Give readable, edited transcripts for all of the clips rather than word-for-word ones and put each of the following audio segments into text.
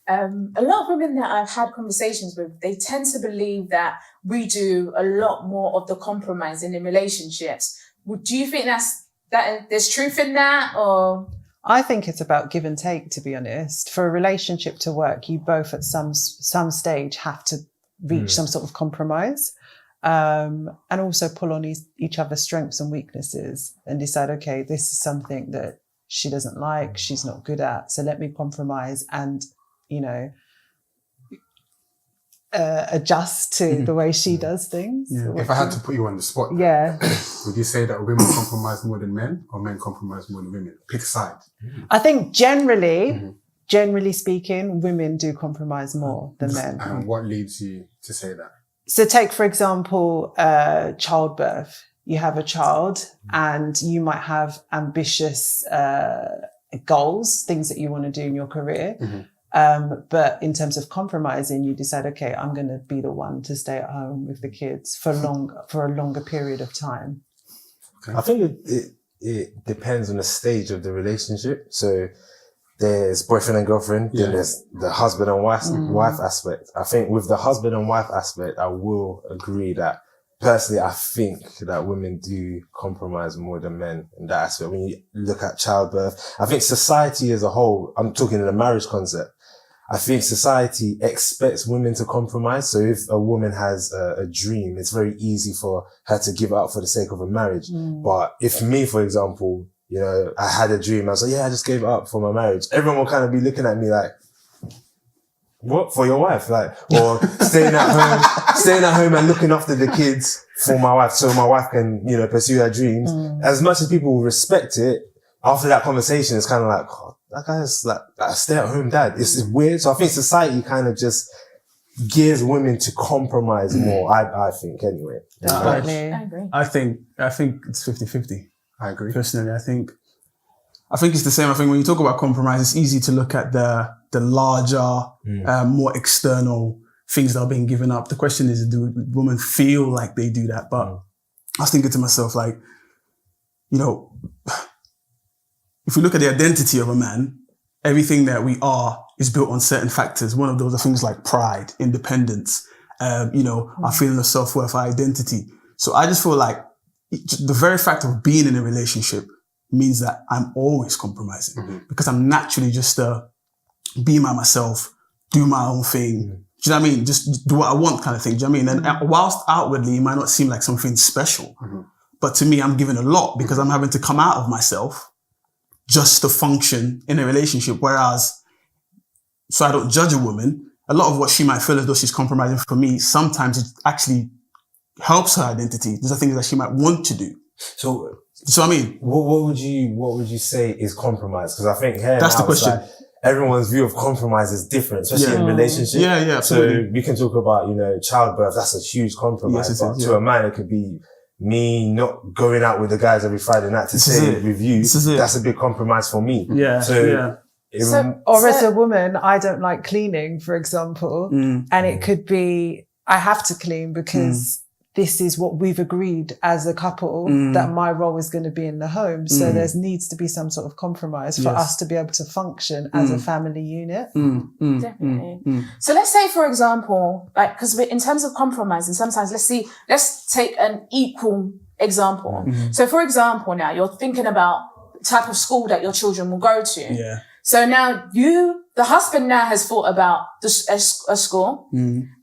a lot of women that I've had conversations with, they tend to believe that we do a lot more of the compromising in relationships. Do you think that there's truth in that, or? I think it's about give and take, to be honest. For a relationship to work, you both at some stage have to reach some sort of compromise, and also pull on each other's strengths and weaknesses and decide, okay, this is something that she doesn't like, she's not good at, so let me compromise and, adjust to the way she does things. Yeah. If I had to put you on the spot, would you say that women compromise more than men, or men compromise more than women? Pick a side. I think generally speaking, women do compromise more than men. And what leads you to say that? So take, for example, childbirth. You have a child and you might have ambitious goals, things that you want to do in your career. But in terms of compromising, you decide, okay, I'm going to be the one to stay at home with the kids for a longer period of time. Okay. I think it depends on the stage of the relationship. So there's boyfriend and girlfriend, then there's the husband and wife aspect. I think with the husband and wife aspect, I will agree that personally, I think that women do compromise more than men in that aspect. When you look at childbirth, I think society as a whole, I'm talking in the marriage concept, I think society expects women to compromise. So if a woman has a dream, it's very easy for her to give up for the sake of a marriage. But if me, for example, I had a dream, I was like, I just gave it up for my marriage, everyone will kind of be looking at me like, what, for your wife? Like, or staying at home and looking after the kids for my wife so my wife can, pursue her dreams. As much as people will respect it, after that conversation, it's kind of like, oh, that guy's like a stay-at-home dad. It's weird. So I think society kind of just gears women to compromise more, I think, anyway. I agree. I think it's 50-50. I agree. Personally, I think it's the same. I think when you talk about compromise, it's easy to look at the larger, more external things that are being given up. The question is, do women feel like they do that? But I was thinking to myself, like, if we look at the identity of a man, everything that we are is built on certain factors. One of those are things like pride, independence, our feeling of self-worth, our identity. So I just feel like the very fact of being in a relationship means that I'm always compromising because I'm naturally just be by myself, do my own thing. Do you know what I mean? Just do what I want kind of thing. Do you know what I mean? And whilst outwardly it might not seem like something special, but to me, I'm giving a lot because I'm having to come out of myself just to function in a relationship. Whereas, so I don't judge a woman, a lot of what she might feel as though she's compromising for me, sometimes it actually helps her identity. These are things that she might want to do. So I mean, what would you say is compromise? Because I think that's the question. Like, everyone's view of compromise is different, especially in relationships. Yeah, absolutely. So we can talk about, childbirth. That's a huge compromise. Yes, but to a man, it could be me not going out with the guys every Friday night to stay with you. That's a big compromise for me. Yeah. As a woman, I don't like cleaning, for example, and it could be I have to clean because this is what we've agreed as a couple that my role is going to be in the home. So there needs to be some sort of compromise for us to be able to function as a family unit. Definitely. So let's say, for example, like, because in terms of compromising, sometimes let's take an equal example. So for example, now you're thinking about the type of school that your children will go to. Yeah. So now the husband now has thought about a school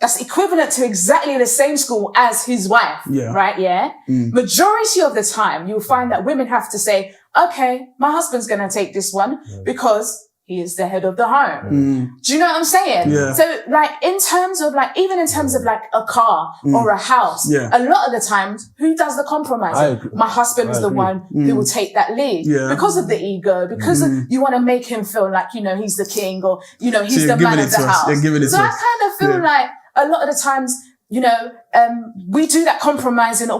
that's equivalent to exactly the same school as his wife, right? Yeah. Majority of the time, you'll find that women have to say, okay, my husband's going to take this one because he is the head of the home. Do you know what I'm saying? Yeah. So like even in terms of like a car or a house, a lot of the times, who does the compromising? My husband is the one who will take that lead because of the ego, because you want to make him feel like, he's the king or, he's the man of the house. So I kind of feel like a lot of the times, we do that compromising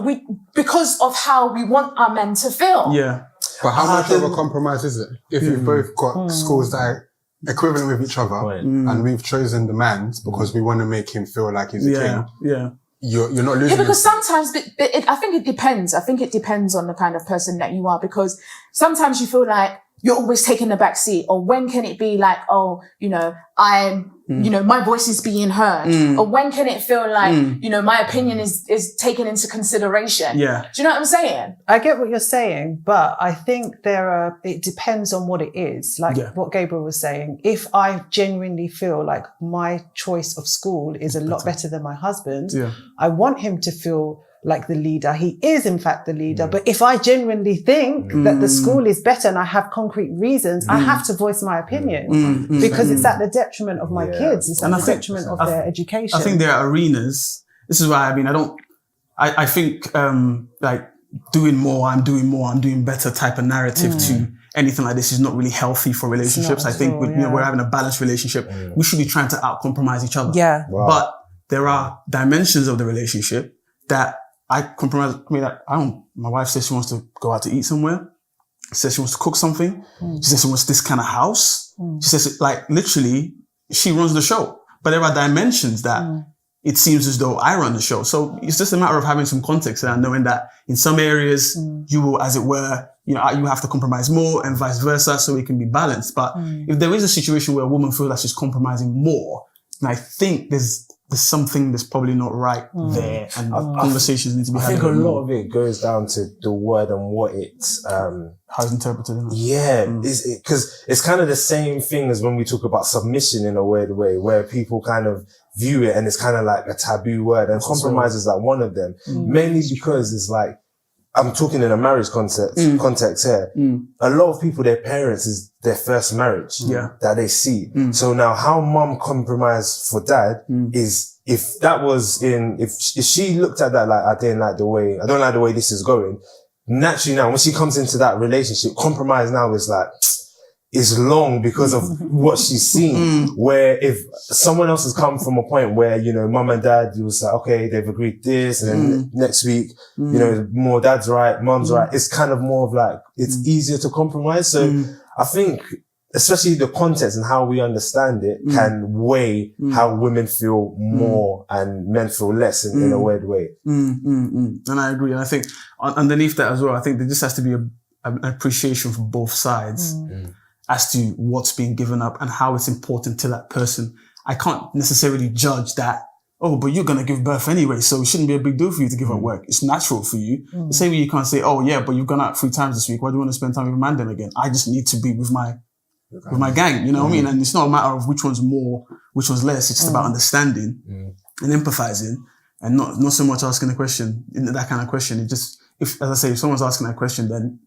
because of how we want our men to feel. Yeah. But how much of a compromise is it? If you've both got schools that are equivalent with each other and we've chosen the man's because we want to make him feel like he's a king. Yeah. You're not losing. Yeah, because sometimes I think it depends. I think it depends on the kind of person that you are, because sometimes you feel like you're always taking the back seat? Or when can it be like, oh, you know, my voice is being heard? Or when can it feel like, you know, my opinion is taken into consideration? Yeah. Do you know what I'm saying? I get what you're saying, but I think it depends on what it is. Like what Gabriel was saying, if I genuinely feel like my choice of school is a lot better than my husband's, I want him to feel like the leader. He is in fact the leader. But if I genuinely think that the school is better and I have concrete reasons, I have to voice my opinion because it's at the detriment of my kids. It's at the detriment of their education. I think there are arenas. This is why, I mean, I think, like doing more, I'm doing better type of narrative to anything like this is not really healthy for relationships. I think you know, we're having a balanced relationship. We should be trying to out-compromise each other. Yeah. Wow. But there are dimensions of the relationship that I compromise. I mean, my wife says she wants to go out to eat somewhere. She says she wants to cook something. She says she wants this kind of house. She says, like, literally, she runs the show. But there are dimensions that it seems as though I run the show. So it's just a matter of having some context and knowing that in some areas you will, as it were, you know, you have to compromise more and vice versa so it can be balanced. But if there is a situation where a woman feels that she's compromising more, then I think there's something that's probably not right there, and conversations need to be had. I think a lot of it goes down to the word and what it's how it's interpreted. Isn't it? Yeah, because it's kind of the same thing as when we talk about submission in a weird way, where people kind of view it and it's kind of like a taboo word, and compromise is like one of them. Mainly because it's like, I'm talking in a marriage context here. A lot of people, their parents is their first marriage that they see. So now how mum compromised for dad is, if that was if she looked at that like, I don't like the way this is going, naturally now when she comes into that relationship, compromise now is like, is long because of what she's seen. Where if someone else has come from a point where, you know, mum and dad, you was like, okay, they've agreed this, and then next week, you know, more dad's right, mum's right. It's kind of more of like, it's easier to compromise. So I think, especially the context and how we understand it can weigh how women feel more and men feel less in a weird way. And I agree. And I think underneath that as well, I think there just has to be an appreciation from both sides. As to what's being given up and how it's important to that person. I can't necessarily judge that, oh, but you're going to give birth anyway, so it shouldn't be a big deal for you to give up work. It's natural for you. The same way you can't say, oh yeah, but you've gone out 3 times this week. Why do you want to spend time with a man then again? I just need to be with my gang, you know what I mean? And it's not a matter of which one's more, which one's less. It's just about understanding and empathizing, and not so much asking a question, that kind of question. It just, as I say, if someone's asking that question, then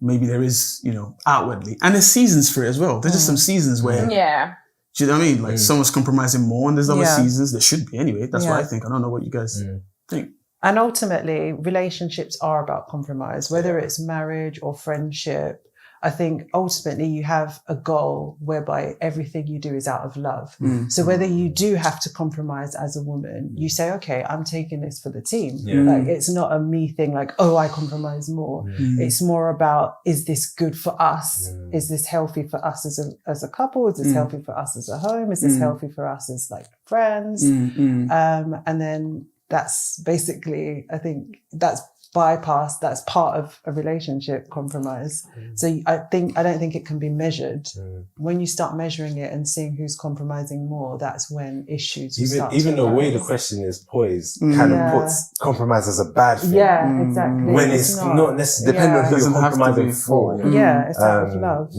maybe there is, you know, outwardly. And there's seasons for it as well. There's just some seasons where, do you know what I mean? Like someone's compromising more, and there's other seasons. There should be anyway. That's what I think. I don't know what you guys think. And ultimately, relationships are about compromise, whether it's marriage or friendship. I think ultimately you have a goal whereby everything you do is out of love. So whether you do have to compromise as a woman, you say, okay, I'm taking this for the team. Like, it's not a me thing like, oh, I compromise more. It's more about, is this good for us? Is this healthy for us as a couple? Is this healthy for us as a home? Is this healthy for us as like friends? And then that's basically, I think that's part of a relationship compromise. So I don't think it can be measured. When you start measuring it and seeing who's compromising more, that's when issues start. Even the way the question is poised kind of puts compromise as a bad thing. Yeah, exactly. When it's not necessarily, depending on who you're compromising for. It's out of love.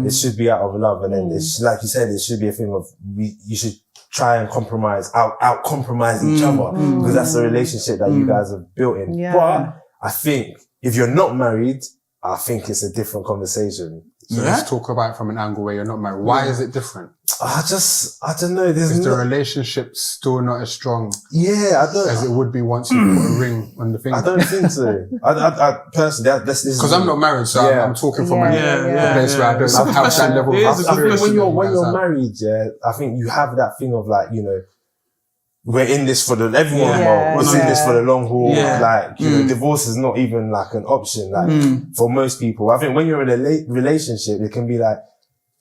It should be out of love. And then it's like you said, it should be a thing of, you should try and out compromise each other, because that's the relationship that you guys have built in. But I think if you're not married, I think it's a different conversation. So let's talk about it from an angle where you're not married. Why is it different? I don't know. Is the relationship still not as strong as it would be once you put a ring on the finger? I don't think so. I personally, because I'm not married, so I'm talking from a place where I don't have that level of experience. When you're married, I think you have that thing of like, you know, we're in this for everyone was in this for the long haul. Like, you know, divorce is not even like an option. Like for most people, I think when you're in a relationship, it can be like,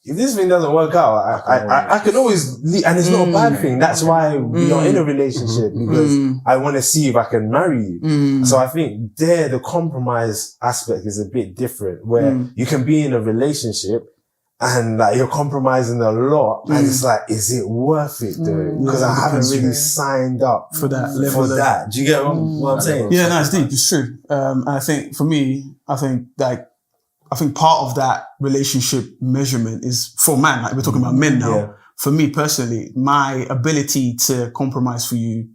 if this thing doesn't work out, I can always leave, and it's not a bad thing. That's why we are in a relationship, because I want to see if I can marry you. So I think the compromise aspect is a bit different, where you can be in a relationship and like you're compromising a lot, and it's like, is it worth it though? Because I haven't really signed up for that level. For that. Do you get what I'm saying? Yeah, no, it's deep. It's true. And I think for me, I think part of that relationship measurement is for man. Like we're talking about men now. Yeah. For me personally, my ability to compromise for you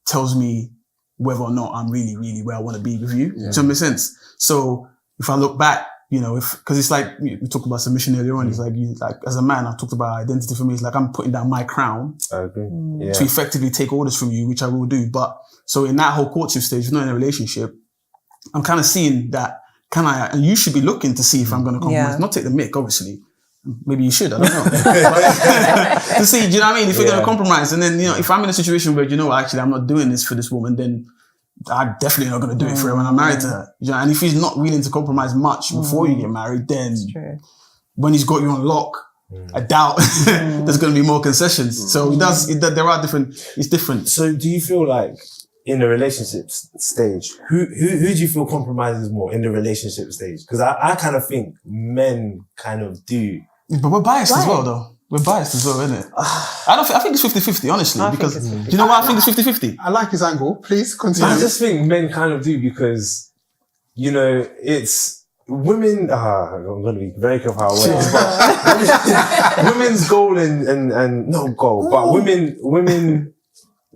tells me whether or not I'm really, really where I want to be with you. Yeah. Does that make sense? So if I look back, you know, because it's like, we talked about submission earlier on. It's like, as a man, I talked about identity for me. It's like I'm putting down my crown to effectively take orders from you, which I will do. But so in that whole courtship stage, not in a relationship, I'm kind of seeing that, and you should be looking to see if I'm going to compromise. Not take the mick, obviously. Maybe you should, I don't know. To see, do you know what I mean? If you're going to compromise, and then, you know, if I'm in a situation where, you know, actually I'm not doing this for this woman, then I'm definitely not going to do it for her when I'm married to her. You know? And if he's not willing to compromise much before you get married, then when he's got you on lock, I doubt there's going to be more concessions. So it's different. So do you feel like in the relationship stage, who do you feel compromises more in the relationship stage? Because I kind of think men kind of do. But we're biased as well, though. We're biased as well, isn't it? I think it's 50-50, honestly. Because do you know why I think it's 50-50? I like his angle. Please continue. I just think men kind of do, because, you know, it's women. I'm going to be very careful how I word it. Women's goal and not goal, but women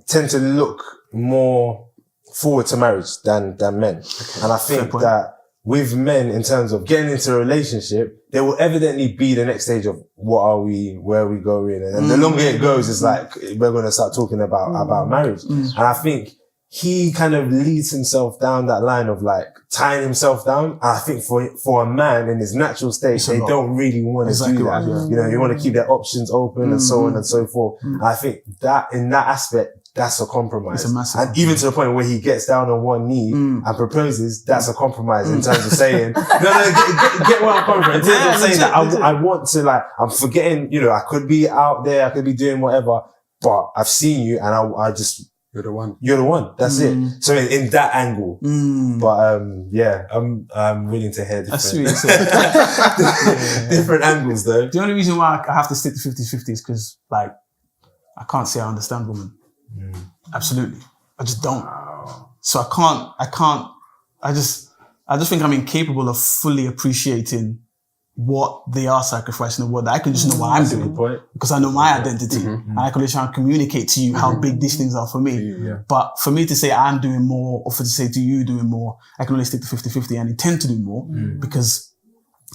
tend to look more forward to marriage than men. And I think that with men, in terms of getting into a relationship, there will evidently be the next stage of what are we, where are we going? And the longer it goes, it's like, we're going to start talking about marriage. And I think he kind of leads himself down that line of like tying himself down. And I think for a man in his natural state, they don't really want to do that. You know, you want to keep their options open and so on and so forth. And I think that in that aspect, that's a compromise. It's a massive and even to the point where he gets down on one knee and proposes, that's a compromise in terms of saying, get what I'm coming from. In terms of saying that I want to, like, I'm forgetting, you know, I could be out there, I could be doing whatever, but I've seen you and I just, you're the one. You're the one. That's it. So in that angle. But, I'm willing to hear different angles though. The only reason why I have to stick to 50-50 is because, like, I can't say I understand women. Absolutely. I just don't. So I just think I'm incapable of fully appreciating what they are sacrificing and what I can just know what I'm doing. Because I know my identity and I can just try and communicate to you how big these things are for me. But for me to say I'm doing more, or for to say to you doing more, I can only stick to 50-50 and intend to do more because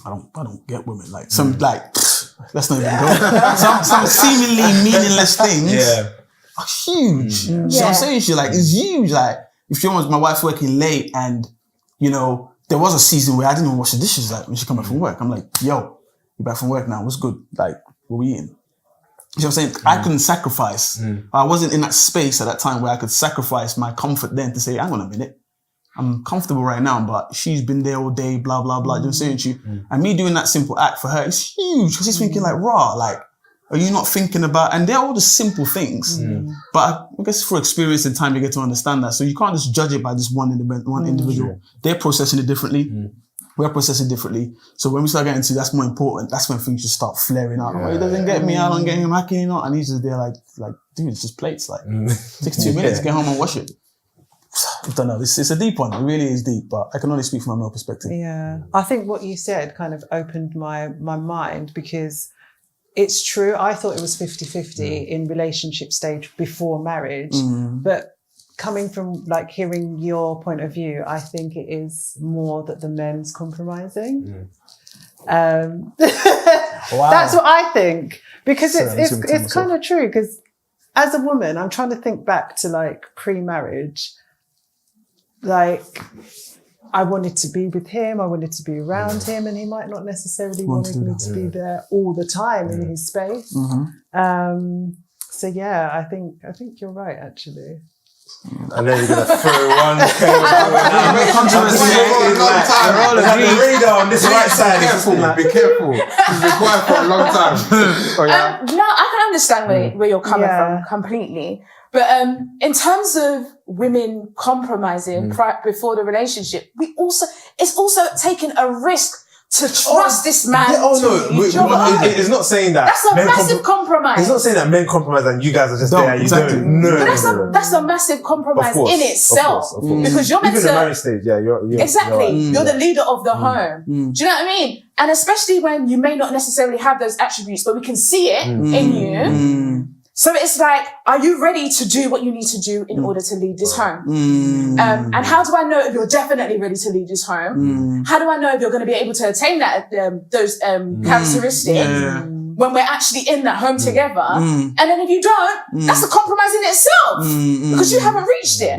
I don't get women. Like some, let's not even go. Some seemingly meaningless things. Are huge. So I'm saying to you, like, it's huge. Like, if you want my wife working late and, you know, there was a season where I didn't even wash the dishes, like, when she come back from work. I'm like, yo, you back from work now, what's good? Like, what we eating? You know what I'm saying? I couldn't sacrifice. I wasn't in that space at that time where I could sacrifice my comfort then to say, hang on a minute. I'm comfortable right now, but she's been there all day, blah, blah, blah. You know what I'm saying to you? And me doing that simple act for her, it's huge. Because she's thinking like, like, are you not thinking about, and they're all the simple things, but I guess for experience and time you get to understand that. So you can't just judge it by just one individual. They're processing it differently. We're processing differently. So when we start getting to that's more important, that's when things just start flaring out. He doesn't get me, I don't get him, how can you not? And he's just there like, dude, it's just plates. Like, 6 minutes, get home and wash it. I don't know. It's a deep one. It really is deep, but I can only speak from a male perspective. Yeah. I think what you said kind of opened my mind, because it's true. I thought it was 50-50 in relationship stage before marriage, but coming from like hearing your point of view, I think it is more that the men's compromising. Wow. That's what I think, because it's kind of true. Because as a woman, I'm trying to think back to like pre-marriage, like I wanted to be with him, I wanted to be around him, and he might not necessarily wanted me to be there all the time in his space. So yeah, I think you're right, actually. I know you're gonna throw one. Controversy for a long time. The radar on this right side. Be careful. You've been quiet for a long time. No, I can understand where you're coming from completely. But in terms of women compromising before the relationship, it's also taking a risk to trust this man. It's not saying that. That's a massive compromise. It's not saying that men compromise and you guys are just there and you don't. No. That's a massive compromise in itself. Of course. Because you're meant to... Even the marriage stage, you're you're the leader of the home. Do you know what I mean? And especially when you may not necessarily have those attributes, but we can see it in you. So it's like, are you ready to do what you need to do in order to lead this home? And how do I know if you're definitely ready to lead this home? How do I know if you're going to be able to attain that those characteristics when we're actually in that home together? And then if you don't, that's a compromise in itself because you haven't reached it.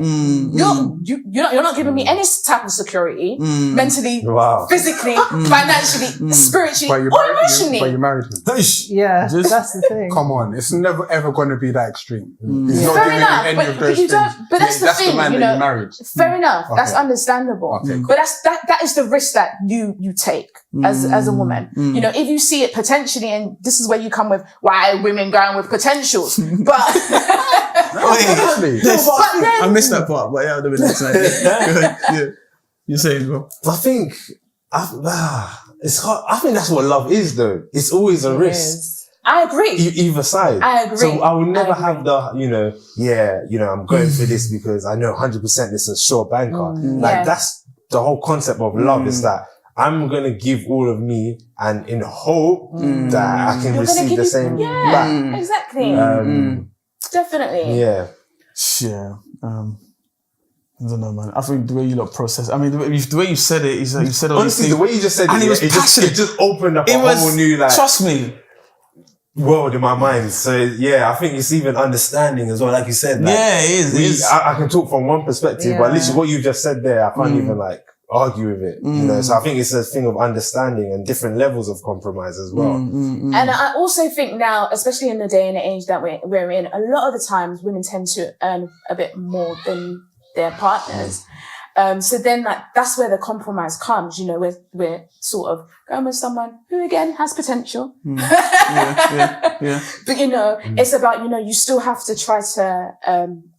You're not giving me any type of security mentally, physically, financially, spiritually, or emotionally. But you married him. Yeah, that's the thing. Come on, it's never ever going to be that extreme. He's not Fair giving enough, any of those but you don't. things. But that's the thing, the man you that know. you married. Fair enough, that's understandable. Okay, cool. But that is the risk that you take as a woman. You know, if you see it potentially, and this is where you come with why are women going with potentials, but I missed that part, but yeah, I'll do it next time. Yeah, you're saying, bro. I think it's hard. I think that's what love is, though. It's always a risk. I agree. Either side. I agree. So I will never have the, I'm going for this because I know 100% this is a sure banker. That's the whole concept of love is that I'm going to give all of me and in hope that I can receive the same back. Exactly. Definitely. Yeah. Yeah. I don't know, man. I think the way you process. I mean, the way you said it is like you said all honestly, these things. The way you just said and it, it was passionate. It just opened up a whole new trust me. World in my mind. So yeah, I think it's even understanding as well. Like you said, like, it is. I can talk from one perspective, but literally what you just said there, I can't even argue with it. You know, so I think it's a thing of understanding and different levels of compromise as well. And I also think now, especially in the day and age that we're in, a lot of the times women tend to earn a bit more than their partners. So then that's where the compromise comes, you know, we're sort of going with someone who again has potential. Yeah. But you know, it's about, you know, you still have to try to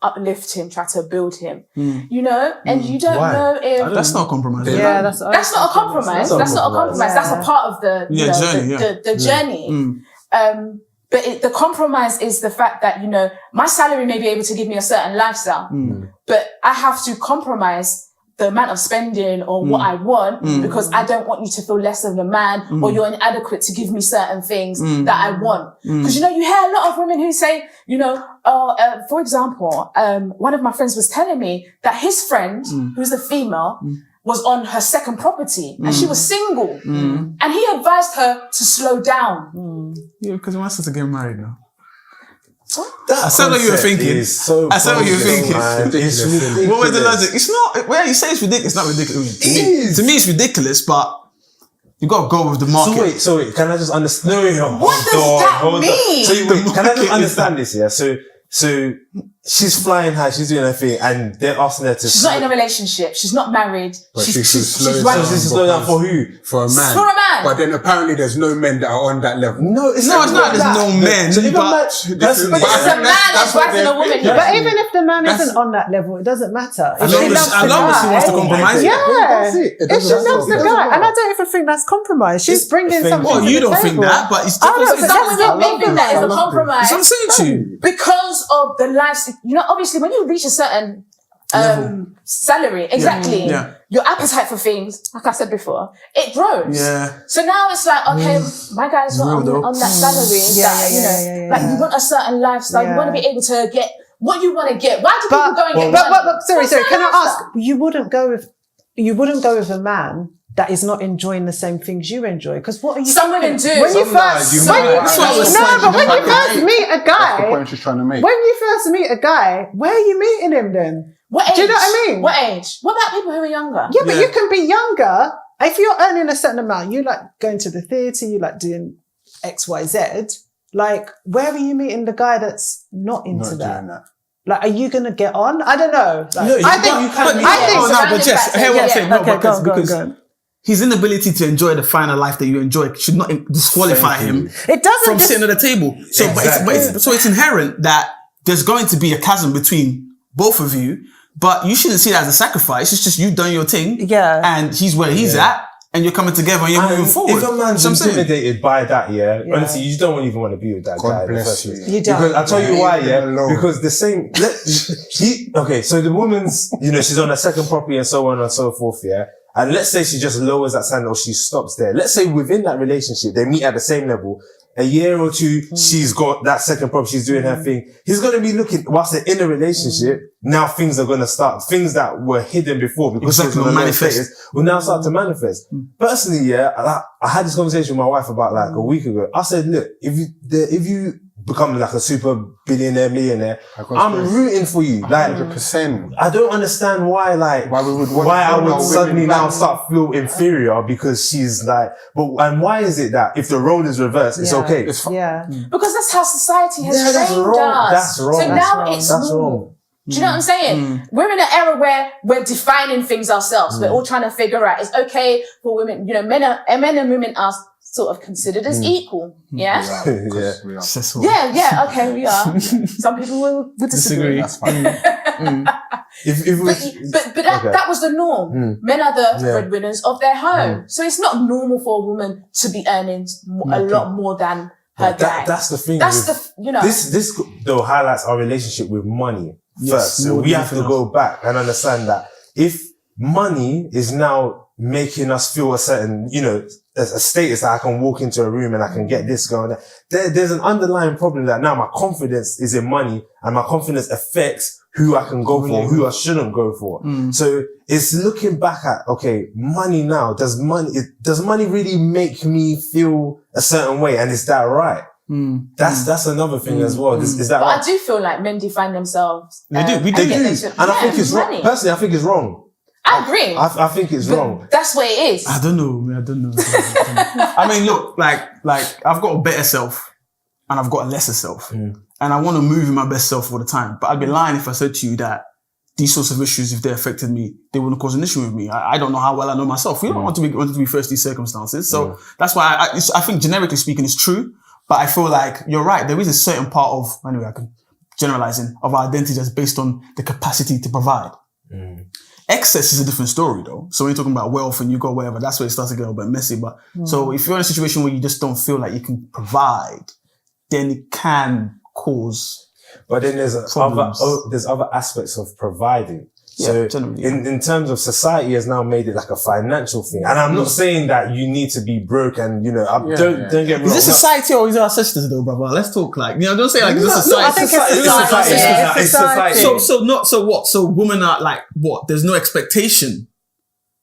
uplift him, try to build him. You know, and you don't know if that's not a compromise. Yeah, that's not a compromise. That's not a compromise. That's a part of the journey. But the compromise is the fact that, you know, my salary may be able to give me a certain lifestyle, but I have to compromise the amount of spending or what I want because I don't want you to feel less of a man or you're inadequate to give me certain things that I want. Because, you know, you hear a lot of women who say, you know, for example, one of my friends was telling me that his friend, who's a female, was on her second property and she was single and he advised her to slow down. Yeah, because he wants us to get married now. I said what you were thinking. I said what you were thinking. What was the logic? It's not, well, you say it's ridiculous. It's not ridiculous. To me, it's ridiculous, but you got to go with the market. So wait, can I just understand? What does that mean? Can I just understand this? Yeah. So she's flying high, she's doing her thing, and they're asking her to. She's not in a relationship. She's not married. She's running. So this is slow down for who? For a man. For a man. But then apparently there's no men that are on that level. No, it's not. There's no men. So But it's a man advising a woman. But even if the man isn't on that level, it doesn't matter. As long as she wants to compromise. Yeah. If she loves the guy. And I don't even think that's compromise. She's bringing something to the table. Well, you don't think that, but it's different. Some women think that is a compromise. I'm saying to you. Because of the life, you know, obviously when you reach a certain salary, exactly, your appetite for things, like I said before, it grows. Yeah. So now it's like, okay, my guy's not on that salary. Like you want a certain lifestyle, you want to be able to get what you want to get. Why do people go and get money? But sorry, can I ask? You wouldn't go with a man that is not enjoying the same things you enjoy. Because what are you? Some women do. When you first meet a guy, that's the point she's trying to make. When you first meet a guy, where are you meeting him then? What age? Do you know what I mean? What age? What about people who are younger? Yeah, but you can be younger. If you're earning a certain amount, you like going to the theatre, you like doing X, Y, Z. Like, where are you meeting the guy that's not into that? Like, are you going to get on? I don't know. Like, No, but Jess, hear what I'm saying. No, because his inability to enjoy the final life that you enjoy should not disqualify him it doesn't from sitting at the table. So, so it's inherent that there's going to be a chasm between both of you, but you shouldn't see that as a sacrifice. It's just you done your thing. Yeah. And he's where he's at. And you're coming together and you're moving forward. If a man's intimidated by that, honestly, you don't even want to be with that guy. God bless you. You don't. Because I'll tell you why, because the same, okay, so the woman's, she's on a second property and so on and so forth, and let's say she just lowers that standard or she stops there. Let's say within that relationship, they meet at the same level. A year or two, she's got that second property, she's doing her thing. He's going to be looking, whilst they're in a relationship, now things are going to start, things that were hidden before because will manifest. Will now start to manifest. Personally, I had this conversation with my wife about like a week ago. I said, look, if you become like a super billionaire, millionaire, I'm rooting for you. Like, 100%. I don't understand why I would suddenly now start feel inferior because she's like, and why is it that if the role is reversed, it's okay? Because that's how society has trained us. That's wrong. So now it's wrong. Do you know what I'm saying? We're in an era where we're defining things ourselves. We're all trying to figure out, it's okay for women, men and women are sort of considered as equal. Yeah? Yeah, okay, we are. Some people will disagree. That's fine. That was the norm. Men are the breadwinners of their home. So it's not normal for a woman to be earning a lot more than her dad. That's the thing. This though highlights our relationship with money first. So we have to go back and understand that if money is now making us feel a certain, a status that I can walk into a room and I can get this going. There's an underlying problem that now my confidence is in money and my confidence affects who I can go for, who I shouldn't go for. So it's looking back at, okay, money now, does money really make me feel a certain way? And is that right? That's another thing as well. Is that right? I do feel like men define themselves. We do. And I think it's wrong. Personally, I think it's wrong. I agree. I think it's wrong. That's what it is. I don't know. I mean, look, like I've got a better self and I've got a lesser self. And I want to move in my best self all the time. But I'd be lying if I said to you that these sorts of issues, if they affected me, they wouldn't cause an issue with me. I don't know how well I know myself. We don't want to be first these circumstances. So that's why I think generically speaking, it's true. But I feel like you're right. There is a certain part of, anyway, I can generalizing, of our identity that's based on the capacity to provide. Excess is a different story though. So when you're talking about wealth and you got whatever, that's where it starts to get a little bit messy. But so if you're in a situation where you just don't feel like you can provide, then it can cause. But then there's other aspects of providing. So in terms of society has now made it like a financial thing. And I'm not saying that you need to be broke and, don't get me wrong. Is this society or is it our sisters though, brother? Let's talk like, don't say like, is this society? I think it's society. So women are like, what? There's no expectation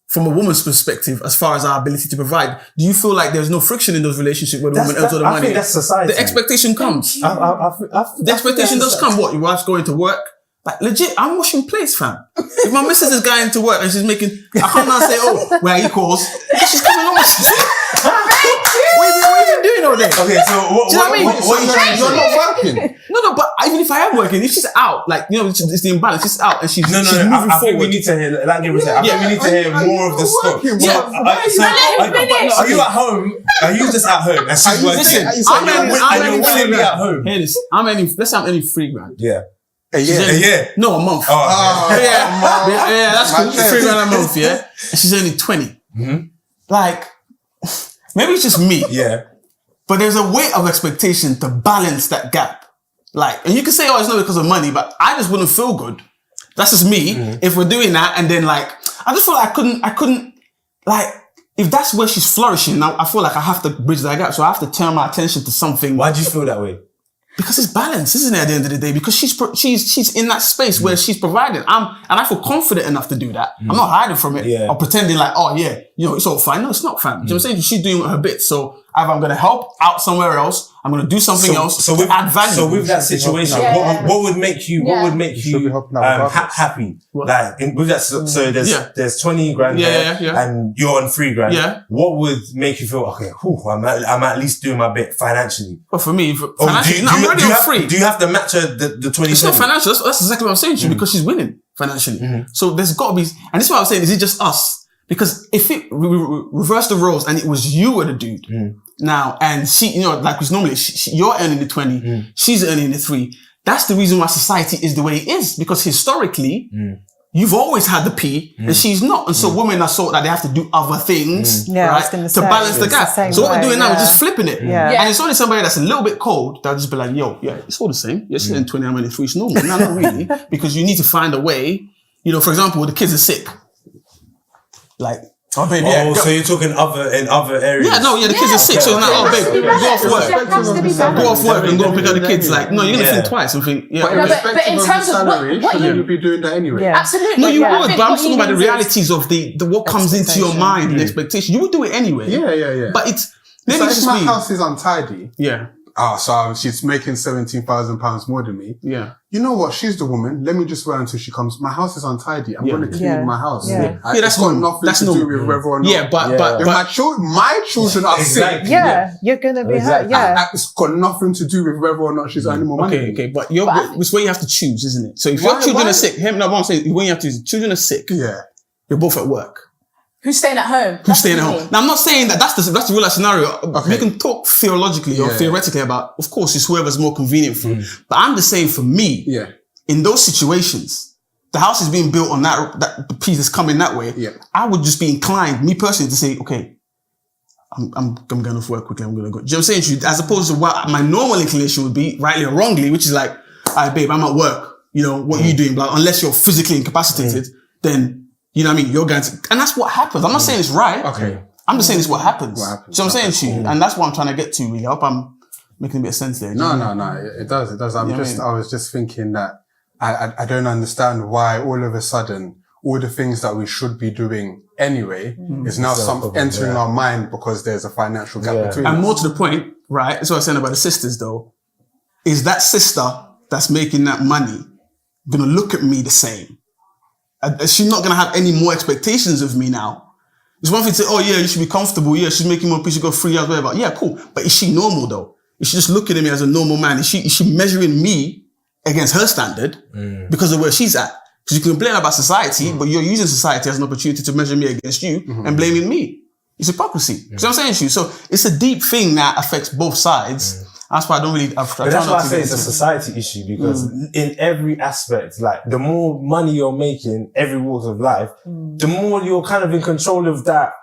from a woman's perspective as far as our ability to provide. Do you feel like there's no friction in those relationships where the woman earns all the money? I think that's society. The expectation comes. The expectation does come. What? Your wife's going to work? Like, legit, I'm washing plates, fam. If my missus is going to work and she's making, I can't now say, where he calls. She's coming on. What are you doing over there? Okay, so what you're not working. No, but even if I am working, if she's out, like, it's the imbalance, she's out and she's moving forward. I think we need to hear, like Gabriel said, I think we need to hear more of the stuff. Are you at home? Are you just at home? And she's working. Listen, I'm willingly at home. Hear this. Let's say I'm earning $3,000. Yeah. A year? No, a month. Yeah, that's cool. $3,000 a month, yeah? And she's only 20. Like, maybe it's just me. Yeah. But there's a weight of expectation to balance that gap. Like, and you can say, it's not because of money, but I just wouldn't feel good. That's just me. If we're doing that and then like, I just feel like I couldn't, like, if that's where she's flourishing, now I feel like I have to bridge that gap. So I have to turn my attention to something. Why do you feel that way? Because it's balance, isn't it, at the end of the day? Because she's in that space where she's providing. And I feel confident enough to do that. I'm not hiding from it or pretending like, it's all fine. No, it's not fine. Do you know what I'm saying? She's doing her bit. So either I'm going to help out somewhere else, I'm going to do something else to add value. So with that situation, what would make you happy? Like with that, so there's 20 grand there, and you're on 3 grand. Yeah. What would make you feel okay? I'm at least doing my bit financially. Well, for me, financially, I'm already on 3. Do you have to match the 20? It's not financial. That's exactly what I'm saying to you, because she's winning financially. So there's got to be, and this is what I'm saying. Is it just us? Because if it reverse the roles and it was you were the dude now, and she, like it's normally you're earning the 20, she's earning the 3. That's the reason why society is the way it is, because historically, you've always had the P and she's not. And so women are sort that they have to do other things, right, to balance the gap. So what we're doing now is just flipping it. And it's only somebody that's a little bit cold that'll just be like, yo, it's all the same. You're still in 20, I'm in 3. It's normal. No, not really. Because you need to find a way, for example, the kids are sick. Like, oh baby, so you're talking in other areas? The kids are sick, so now, baby, go off work and go and pick up the kids. Like, no, you're gonna think twice and think, But in terms of what you'd be doing that anyway. Absolutely. No, you would, but I'm talking about the realities of the what comes into your mind, the expectation. You would do it anyway. Yeah. But it's maybe so it's if just my me. house is untidy. Yeah. So she's making £17,000 more than me. Yeah. You know what? She's the woman. Let me just wait until she comes. My house is untidy. I'm going to clean my house. That's got nothing to do with whether or not. Yeah, but if my children are sick. You're going to be hurt. Yeah. It's got nothing to do with whether or not she's earning more money. Okay. But it's where you have to choose, isn't it? So if your children are sick, what I'm saying, when you have to, children are sick. Yeah. You're both at work. Who's staying at home? Now, I'm not saying that that's the real life scenario. Okay. We can talk theologically or theoretically about, of course, it's whoever's more convenient for. But I'm just saying for me, in those situations, the house is being built on that the piece is coming that way. Yeah. I would just be inclined, me personally, to say, okay, I'm going off work quickly. I'm going to go. Do you know what I'm saying? As opposed to what my normal inclination would be, rightly or wrongly, which is like, all right, babe, I'm at work. What are you doing? But unless you're physically incapacitated, then, you know what I mean? You're going to, and that's what happens. I'm not saying it's right. Okay. I'm just saying it's what happens. So I'm saying to you, and that's what I'm trying to get to, really. I hope I'm making a bit of sense there. No. It does. I was just thinking that I don't understand why all of a sudden, all the things that we should be doing anyway is now entering our mind because there's a financial gap between us. And more to the point, right? That's what I was saying about the sisters though, is that sister that's making that money gonna look at me the same? She's not going to have any more expectations of me now. It's one thing to say, oh yeah, you should be comfortable. Yeah, she's making more, you should go 3 hours, whatever. Yeah, cool. But is she normal though? Is she just looking at me as a normal man? Is she measuring me against her standard because of where she's at? Because you can complain about society, but you're using society as an opportunity to measure me against you and blaming me. It's hypocrisy. You know what I'm saying to you? So it's a deep thing that affects both sides. That's why I don't really. But that's why I say it's a society issue, because in every aspect, like the more money you're making, every walk of life, the more you're kind of in control of that.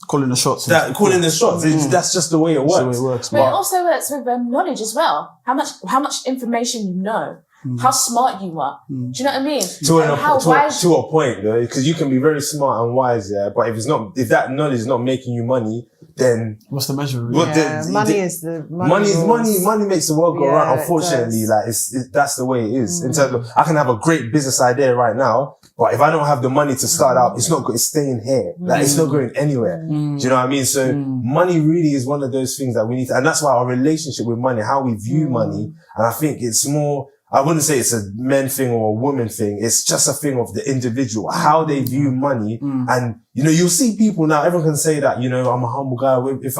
Calling the shots. Calling the shots. That's just the way it works. But it also works with knowledge as well. How much information you know. How smart you are. Do you know what I mean? To a point, though, because you can be very smart and wise, but if that knowledge is not making you money, then what's the measure? Money is the money. Money makes the world go round. Unfortunately, that's the way it is. In terms of, I can have a great business idea right now, but if I don't have the money to start out, it's staying here. Like it's not going anywhere. Do you know what I mean? So money really is one of those things that we need to, and that's why our relationship with money, how we view money, and I think it's more. I wouldn't say it's a men thing or a woman thing. It's just a thing of the individual, how they view money. And, you'll see people now, everyone can say that, I'm a humble guy. If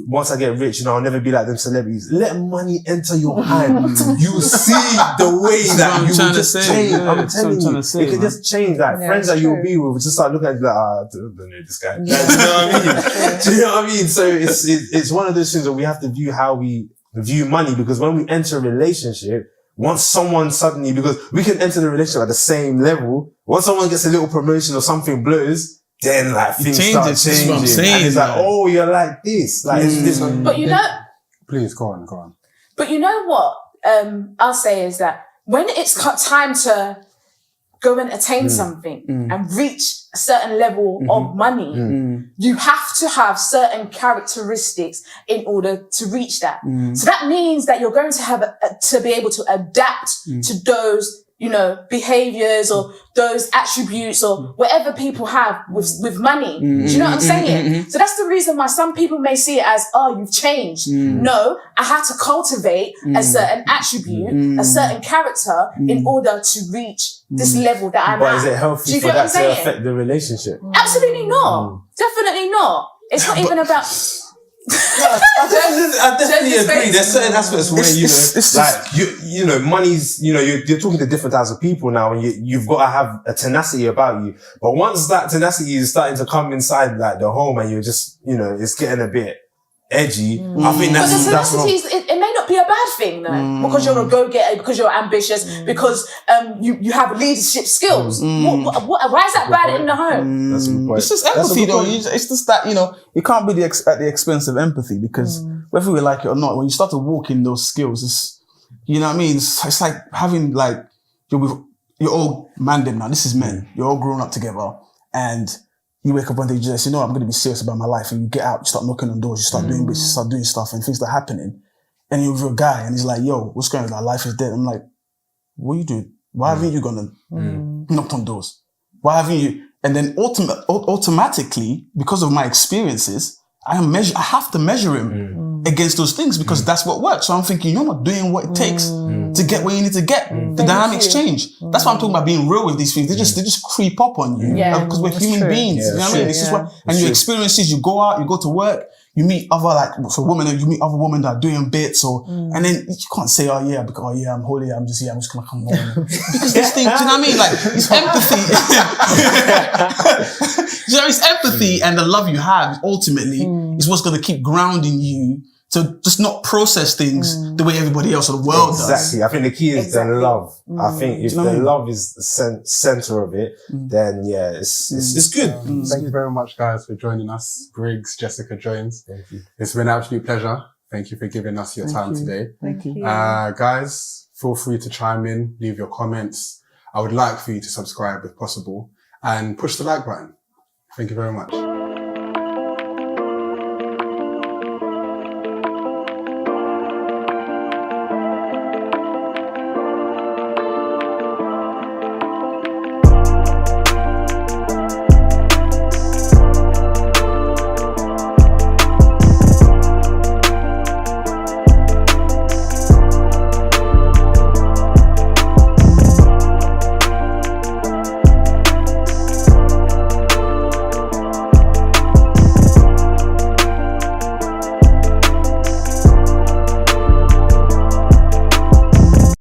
once I get rich, I'll never be like them celebrities. Let money enter your hand. You see the way that you will just change. I'm telling you, it can just change. Like friends that you'll be with, just start looking at you like, I don't know this guy. Do you know what I mean? Do you know what I mean? So it's one of those things that we have to view how we view money, because when we enter a relationship, once someone suddenly, because we can enter the relationship at the same level, once someone gets a little promotion or something blows, then things start changing. And it's like, oh, you're like this. Like, it's this. But please go on. But you know what? I'll say is that when it's time to go and attain something and reach a certain level of money, you have to have certain characteristics in order to reach that. So that means that you're going to have to be able to adapt to those you know, behaviors or those attributes or whatever people have with money. Do you know what I'm saying? So that's the reason why some people may see it as, oh, you've changed. No, I had to cultivate a certain attribute, a certain character in order to reach this level that I'm at. But is it healthy for that to affect the relationship? Absolutely not. Definitely not. It's not even about... I definitely agree. There's certain aspects where, you know, money's, you know, you're talking to different types of people now, and you've got to have a tenacity about you. But once that tenacity is starting to come inside like the home and you're just, you know, it's getting a bit edgy, I think that's tenacity it may not be a bad thing though, because you're a go-getter, because you're ambitious, because you have leadership skills. Why is that bad in the home? That's a good point. It's just empathy though. It's just that, you know, you can't be at the expense of empathy, because whether we like it or not, when you start to walk in those skills, it's, you know what I mean? It's like having like, you're all man them now. This is men. You're all grown up together, and you wake up one day, you just, you know, I'm going to be serious about my life. And you get out, you start knocking on doors, you start doing bits, you start doing stuff, and things are happening. And you're with a guy, and he's like, yo, what's going on? Our life is dead. I'm like, what are you doing? Why haven't you gone and knocked on doors? Why haven't you? And then automatically, because of my experiences, I have to measure him against those things, because that's what works. So I'm thinking, you're not doing what it takes to get where you need to get. The dynamics change. That's why I'm talking about being real with these things. They just creep up on you. Because we're human beings. You know what I mean? This is what, and your experiences, you go out, you go to work, you meet other, like, for women, you meet other women that are doing bits, or, and then you can't say, oh yeah, I'm holy, I'm just gonna come home. Because this thing, do you know what I mean? Like, it's empathy. You know, it's empathy, and the love you have ultimately is what's gonna keep grounding you to just not process things the way everybody else in the world does. Exactly. I think the key is the love. I think if the love is the center of it, then yeah, it's good. Thank you very much, guys, for joining us. Briggs, Jessica Jones. Thank you. It's been an absolute pleasure. Thank you for giving us your time today. Thank you. Guys, feel free to chime in, leave your comments. I would like for you to subscribe if possible, and push the like button. Thank you very much.